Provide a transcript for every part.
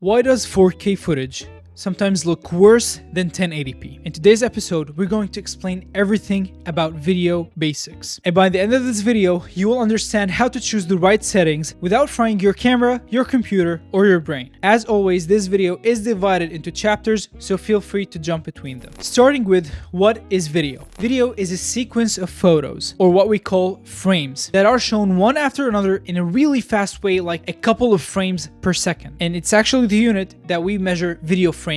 Why does 4K footage sometimes look worse than 1080p? In today's episode, we're going to explain everything about video basics. And by the end of this video, you will understand how to choose the right settings without frying your camera, your computer, or your brain. As always, this video is divided into chapters, so feel free to jump between them. Starting with, what is video? Video is a sequence of photos, or what we call frames, that are shown one after another in a really fast way, like a couple of frames per second. And it's actually the unit that we measure video frames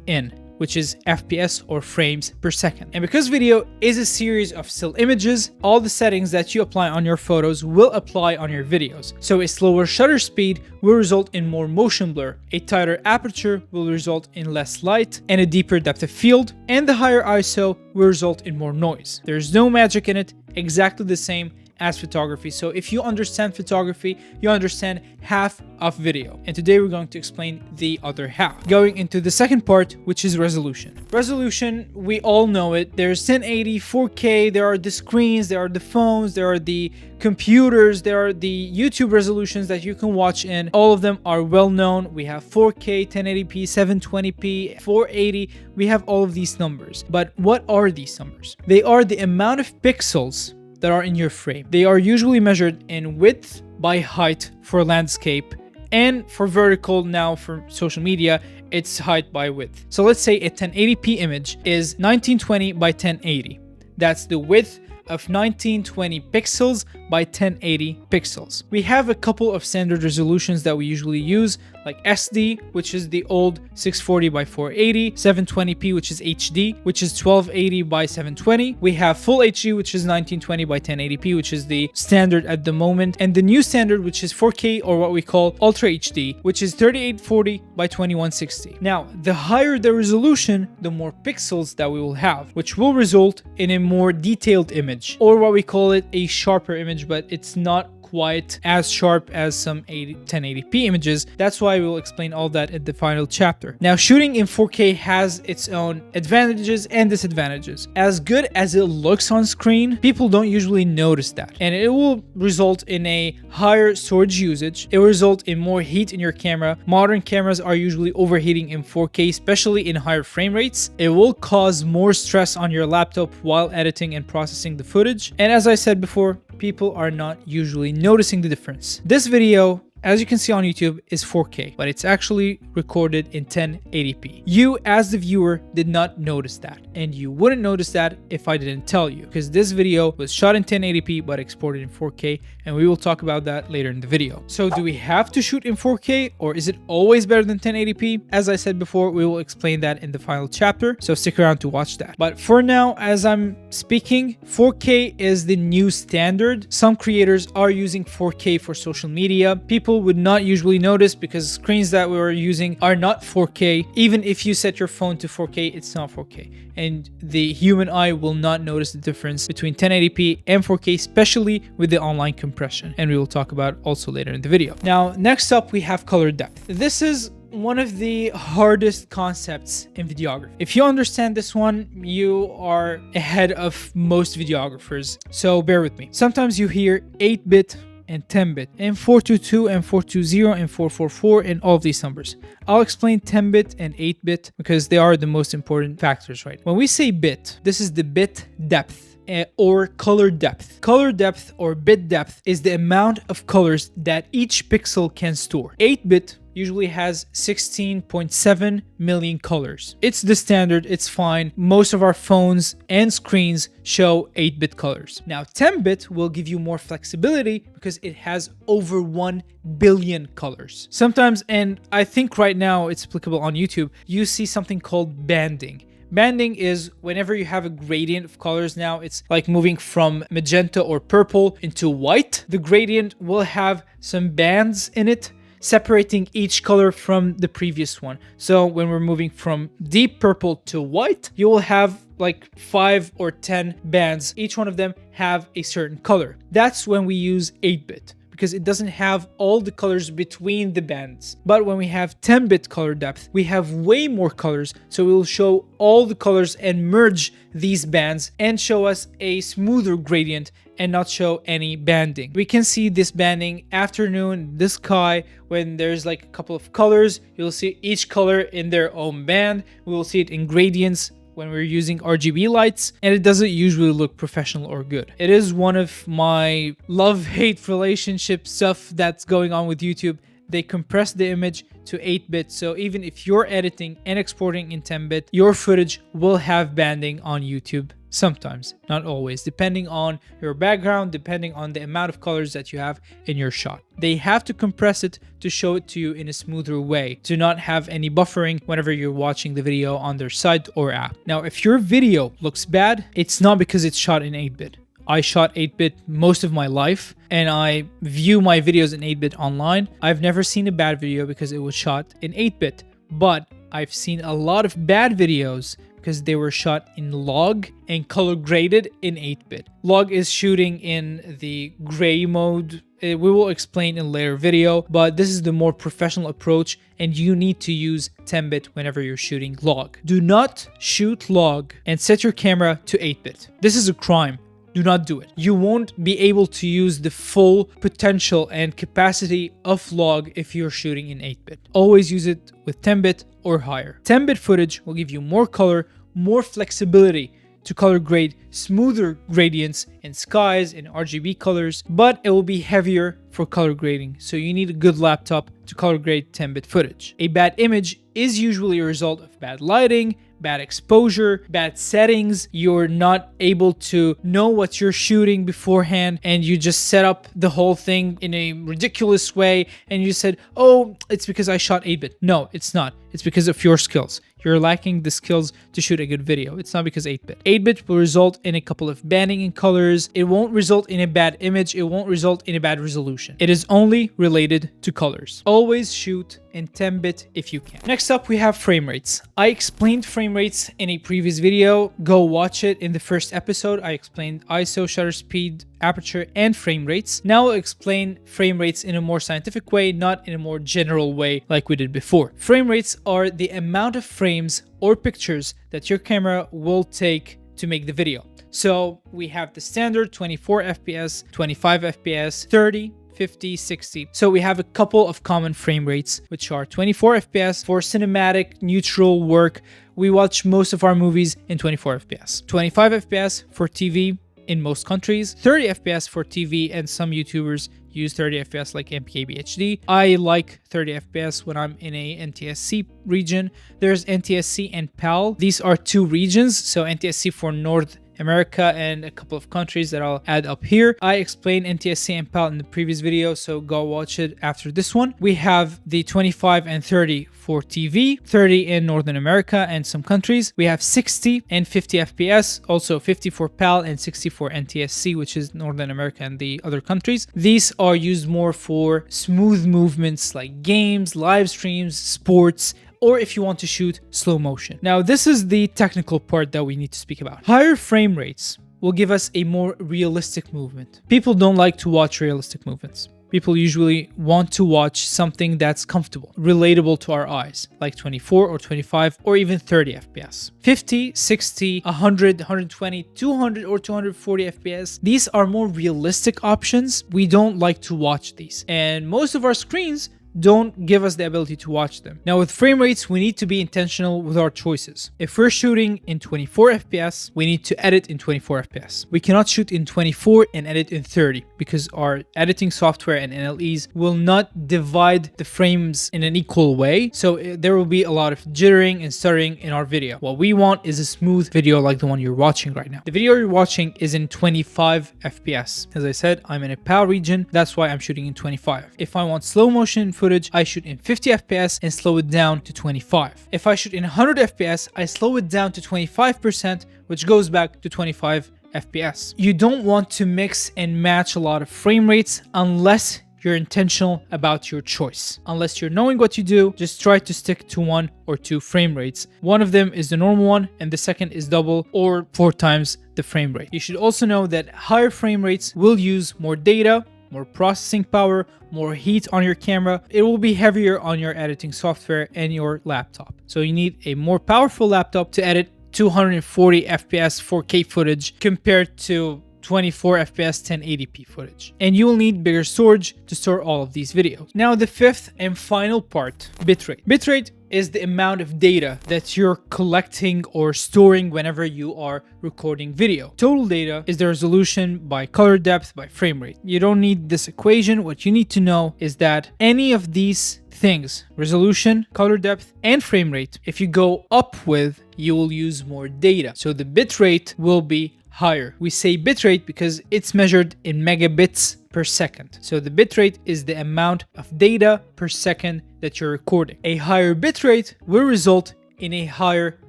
in, which is FPS, or frames per second. And because video is a series of still images, all the settings that you apply on your photos will apply on your videos. So a slower shutter speed will result in more motion blur, a tighter aperture will result in less light and a deeper depth of field, and the higher ISO will result in more noise. There's no magic in it, exactly the same as photography. So if you understand photography, you understand half of video. And today we're going to explain the other half. Going into the second part, which is resolution. Resolution, we all know it. There's 1080, 4K, there are the screens, there are the phones, there are the computers, there are the YouTube resolutions that you can watch in. All of them are well known. We have 4K, 1080p, 720p, 480. We have all of these numbers. But what are these numbers? They are the amount of pixels that are in your frame. They are usually measured in width by height for landscape, and for vertical, now for social media, it's height by width. So let's say a 1080p image is 1920 by 1080. That's the width of 1920 pixels by 1080 pixels. We have a couple of standard resolutions that we usually use, like SD, which is the old 640 by 480, 720p, which is HD, which is 1280 by 720. We have Full HD, which is 1920 by 1080p, which is the standard at the moment, and the new standard, which is 4K, or what we call Ultra HD, which is 3840 by 2160. Now, the higher the resolution, the more pixels that we will have, which will result in a more detailed image, or what we call it a sharper image, but it's not quite as sharp as some 1080p images. That's why we'll explain all that in the final chapter. Now, shooting in 4K has its own advantages and disadvantages. As good as it looks on screen, people don't usually notice that, and it will result in a higher storage usage. It will result in more heat in your camera. Modern cameras are usually overheating in 4K, especially in higher frame rates. It will cause more stress on your laptop while editing and processing the footage. And as I said before, people are not usually noticing the difference. This video, as you can see on YouTube, is 4K, but it's actually recorded in 1080p. You, as the viewer, did not notice that, and you wouldn't notice that if I didn't tell you, because this video was shot in 1080p but exported in 4K, and we will talk about that later in the video. So do we have to shoot in 4K, or is it always better than 1080p? As I said before, we will explain that in the final chapter, so stick around to watch that. But for now, as I'm speaking, 4K is the new standard. Some creators are using 4K for social media. People would not usually notice because screens that we are using are not 4K. Even if you set your phone to 4K, it's not 4K. And the human eye will not notice the difference between 1080p and 4K, especially with the online compression. And we will talk about also later in the video. Now, next up, we have color depth. This is one of the hardest concepts in videography. If you understand this one, you are ahead of most videographers. So bear with me. Sometimes you hear 8-bit and 10-bit, and 422 and 420 and 444 and all of these numbers. I'll explain 10-bit and 8-bit because they are the most important factors, right? When we say bit, this is the bit depth or color depth. Color depth or bit depth is the amount of colors that each pixel can store. 8-bit usually has 16.7 million colors. It's the standard, it's fine. Most of our phones and screens show 8-bit colors. Now, 10-bit will give you more flexibility because it has over 1 billion colors. Sometimes, and I think right now it's applicable on YouTube, you see something called banding. Banding is whenever you have a gradient of colors. Now it's like moving from magenta or purple into white. The gradient will have some bands in it, separating each color from the previous one. So when we're moving from deep purple to white, you will have like 5 or 10 bands. Each one of them have a certain color. That's when we use 8-bit, because it doesn't have all the colors between the bands. But when we have 10-bit color depth, we have way more colors, so it will show all the colors and merge these bands and show us a smoother gradient and not show any banding. We can see this banding afternoon, the sky, when there's like a couple of colors, you'll see each color in their own band. We will see it in gradients when we're using RGB lights, and it doesn't usually look professional or good. It is one of my love-hate relationship stuff that's going on with YouTube. They compress the image to 8-bit, so even if you're editing and exporting in 10-bit, your footage will have banding on YouTube. Sometimes, not always, depending on your background, depending on the amount of colors that you have in your shot. They have to compress it to show it to you in a smoother way, to not have any buffering whenever you're watching the video on their site or app. Now, if your video looks bad, it's not because it's shot in 8-bit. I shot 8-bit most of my life, and I view my videos in 8-bit online. I've never seen a bad video because it was shot in 8-bit, but I've seen a lot of bad videos because they were shot in log and color graded in 8-bit. Log is shooting in the gray mode. We will explain in a later video, but this is the more professional approach, and you need to use 10-bit whenever you're shooting log. Do not shoot log and set your camera to 8-bit. This is a crime. Do not do it. You won't be able to use the full potential and capacity of log if you're shooting in 8-bit. Always use it with 10-bit or higher. 10-bit footage will give you more color, more flexibility to color grade smoother gradients in skies and RGB colors, but it will be heavier for color grading, so you need a good laptop to color grade 10-bit footage. A bad image is usually a result of bad lighting, bad exposure, bad settings. You're not able to know what you're shooting beforehand, and you just set up the whole thing in a ridiculous way, and you said, oh, it's because I shot 8-bit. No, it's not. It's because of your skills. You're lacking the skills to shoot a good video. It's not because 8-bit. 8-bit will result in a couple of banding in colors. It won't result in a bad image. It won't result in a bad resolution. It is only related to colors. Always shoot in 10-bit if you can. Next up, we have frame rates. I explained frame rates in a previous video. Go watch it. In the first episode, I explained ISO, shutter speed, aperture, and frame rates. Now I'll explain frame rates in a more scientific way, not in a more general way like we did before. Frame rates are the amount of frames or pictures that your camera will take to make the video. So we have the standard 24 FPS, 25 FPS, 30, 50, 60. So we have a couple of common frame rates, which are 24 FPS for cinematic, neutral work. We watch most of our movies in 24 FPS. 25 FPS for TV in most countries. 30 FPS for TV, and some YouTubers use 30 FPS like MKBHD. I like 30 FPS when I'm in a NTSC region. There's NTSC and PAL. These are two regions. So NTSC for North America and a couple of countries that I'll add up here. I explained NTSC and PAL in the previous video, so go watch it after this one. We have the 25 and 30 for TV, 30 in Northern America and some countries. We have 60 and 50 FPS, also 50 for PAL and 60 for NTSC, which is Northern America and the other countries. These are used more for smooth movements like games, live streams, sports, or if you want to shoot slow motion. Now, this is the technical part that we need to speak about. Higher frame rates will give us a more realistic movement. People don't like to watch realistic movements. People usually want to watch something that's comfortable, relatable to our eyes, like 24 or 25 or even 30 FPS. 50, 60, 100, 120, 200 or 240 FPS. These are more realistic options. We don't like to watch these. And most of our screens don't give us the ability to watch them. Now with frame rates, we need to be intentional with our choices. If we're shooting in 24 FPS, we need to edit in 24 FPS. We cannot shoot in 24 and edit in 30 because our editing software and NLEs will not divide the frames in an equal way. So there will be a lot of jittering and stuttering in our video. What we want is a smooth video like the one you're watching right now. The video you're watching is in 25 FPS. As I said, I'm in a PAL region. That's why I'm shooting in 25. If I want slow motion footage, I shoot in 50 FPS and slow it down to 25. If I shoot in 100 FPS, I slow it down to 25%, which goes back to 25 FPS. You don't want to mix and match a lot of frame rates unless you're intentional about your choice. Unless you're knowing what you do, just try to stick to 1 or 2 frame rates. One of them is the normal one, and the second is double or 4 times the frame rate. You should also know that higher frame rates will use more data, more processing power, more heat on your camera. It will be heavier on your editing software and your laptop. So you need a more powerful laptop to edit 240 FPS 4K footage compared to 24 FPS 1080p footage. And you will need bigger storage to store all of these videos. Now the fifth and final part, bitrate. Bitrate is the amount of data that you're collecting or storing whenever you are recording video. Total data is the resolution by color depth by frame rate. You don't need this equation. What you need to know is that any of these things, resolution, color depth, and frame rate, if you go up with, you will use more data. So the bitrate will be higher. We say bitrate because it's measured in megabits per second. So the bitrate is the amount of data per second that you're recording. A higher bitrate will result in a higher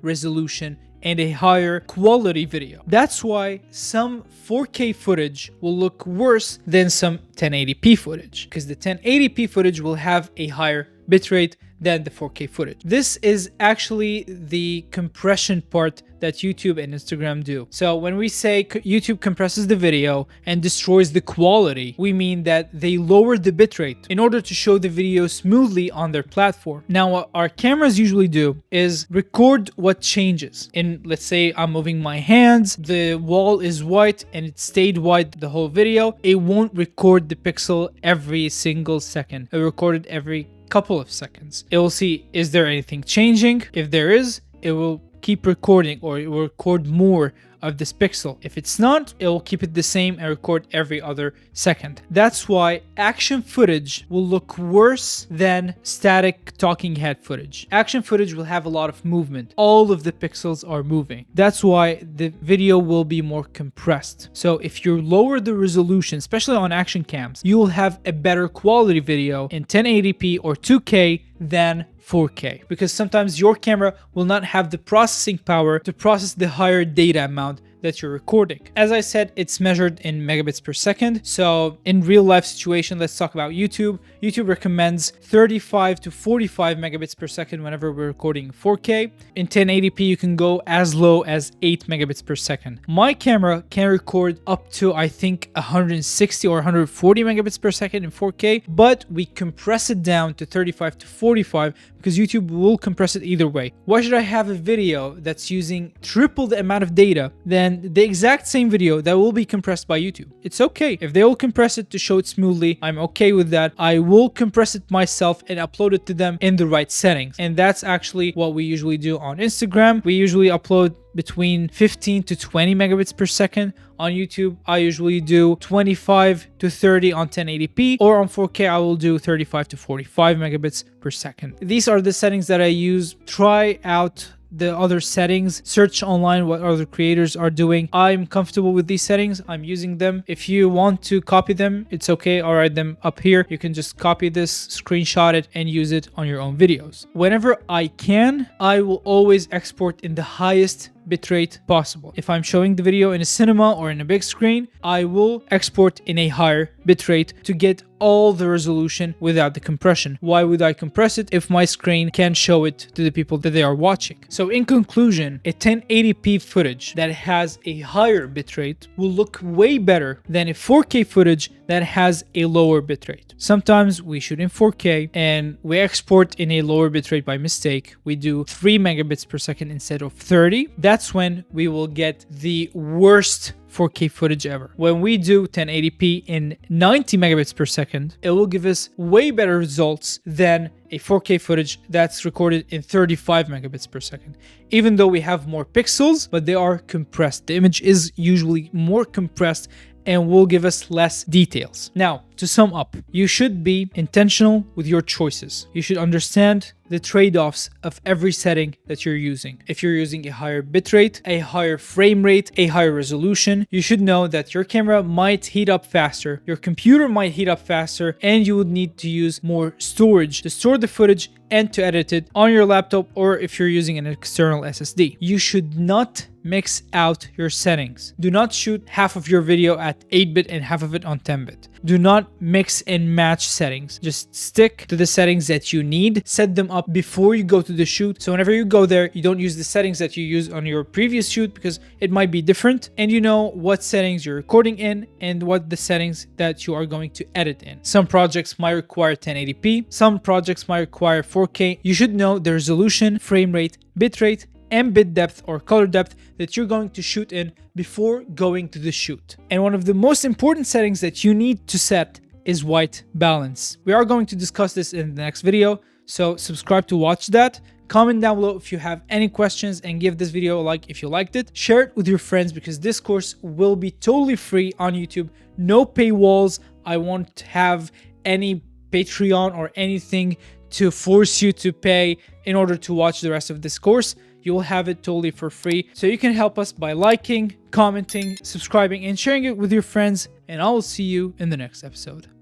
resolution and a higher quality video. That's why some 4K footage will look worse than some 1080p footage, because the 1080p footage will have a higher bitrate than the 4K footage. This is actually the compression part that YouTube and Instagram do. So when we say YouTube compresses the video and destroys the quality, we mean that they lower the bitrate in order to show the video smoothly on their platform. Now, what our cameras usually do is record what changes. Let's say I'm moving my hands, the wall is white and it stayed white the whole video. It won't record the pixel every single second. It recorded every couple of seconds. It will see, is there anything changing? If there is, it will keep recording, or it will record more of this pixel. If it's not, it will keep it the same and record every other second. That's why action footage will look worse than static talking head footage. Action footage will have a lot of movement. All of the pixels are moving. That's why the video will be more compressed. So if you lower the resolution, especially on action cams, you will have a better quality video in 1080p or 2K than 4K, because sometimes your camera will not have the processing power to process the higher data amount that you're recording. As I said, it's measured in megabits per second. So in real life situation, let's talk about YouTube. YouTube recommends 35 to 45 megabits per second whenever we're recording 4K. In 1080p, you can go as low as 8 megabits per second. My camera can record up to, I think, 160 or 140 megabits per second in 4K, but we compress it down to 35 to 45 because YouTube will compress it either way. Why should I have a video that's using triple the amount of data than the exact same video that will be compressed by YouTube? It's okay. If they will compress it to show it smoothly, I'm okay with that. I will compress it myself and upload it to them in the right settings. And that's actually what we usually do on Instagram. We usually upload between 15 to 20 megabits per second. On YouTube, I usually do 25 to 30 on 1080p, or on 4K, I will do 35 to 45 megabits per second. These are the settings that I use. Try out the other settings, search online what other creators are doing. I'm comfortable with these settings. I'm using them. If you want to copy them, it's okay. I'll write them up here. You can just copy this, screenshot it, and use it on your own videos. Whenever I can, I will always export in the highest bitrate possible. If I'm showing the video in a cinema or in a big screen, I will export in a higher bitrate to get all the resolution without the compression. Why would I compress it if my screen can show it to the people that they are watching? So in conclusion, a 1080p footage that has a higher bitrate will look way better than a 4K footage that has a lower bitrate. Sometimes we shoot in 4K and we export in a lower bitrate by mistake. We do 3 megabits per second instead of 30. That's when we will get the worst 4K footage ever. When we do 1080p in 90 megabits per second, it will give us way better results than a 4K footage that's recorded in 35 megabits per second. Even though we have more pixels, but they are compressed. The image is usually more compressed and will give us less details. Now, to sum up, you should be intentional with your choices. You should understand the trade-offs of every setting that you're using. If you're using a higher bitrate, a higher frame rate, a higher resolution, you should know that your camera might heat up faster, your computer might heat up faster, and you would need to use more storage to store the footage and to edit it on your laptop, or if you're using an external SSD. You should not mix out your settings. Do not shoot half of your video at 8-bit and half of it on 10-bit. Do not mix and match settings. Just stick to the settings that you need. Set them up before you go to the shoot. So whenever you go there, you don't use the settings that you use on your previous shoot because it might be different. And you know what settings you're recording in and what the settings that you are going to edit in. Some projects might require 1080p. Some projects might require 4K. You should know the resolution, frame rate, bitrate, and bit depth or color depth that you're going to shoot in before going to the shoot. And one of the most important settings that you need to set is white balance. We are going to discuss this in the next video, so subscribe to watch that. Comment down below if you have any questions and give this video a like if you liked it. Share it with your friends because this course will be totally free on YouTube. No paywalls. I won't have any Patreon or anything to force you to pay in order to watch the rest of this course. You will have it totally for free. So you can help us by liking, commenting, subscribing, and sharing it with your friends. And I will see you in the next episode.